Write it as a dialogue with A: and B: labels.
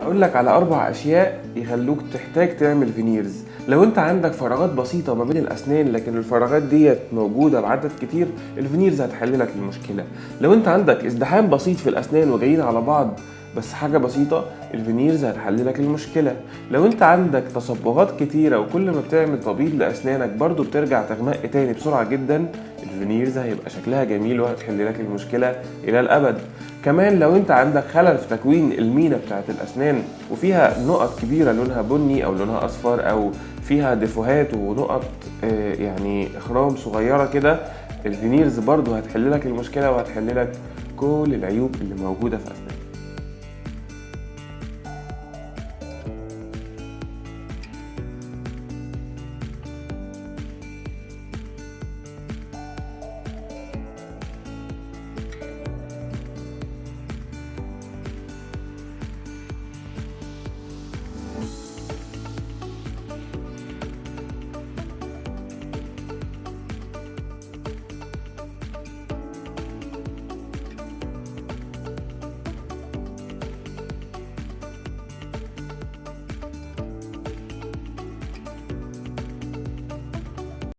A: هقول لك على 4 أشياء يخلوك تحتاج تعمل فينيرز. لو انت عندك فراغات بسيطة ما بين الأسنان لكن الفراغات ديت موجودة بعدد كتير، الفينيرز هتحل لك المشكلة. لو انت عندك ازدحام بسيط في الأسنان وجايين على بعض بس حاجة بسيطة، الفينيرز هتحل لك المشكلة. لو انت عندك تصبغات كتيرة وكل ما بتعمل تبييض لأسنانك برضو بترجع تغمق تاني بسرعة جدا، الفينيرز هيبقى شكلها جميل وهتحل لك المشكلة إلى الأبد. كمان لو انت عندك خلل في تكوين المينا بتاعت الأسنان وفيها نقط كبيرة لونها بني أو لونها أصفر أو فيها ديفوهات ونقط يعني إخرام صغيرة كده، الفينيرز برضو هتحل لك المشكلة وهتحل لك كل العيوب اللي موجودة في أسنانك.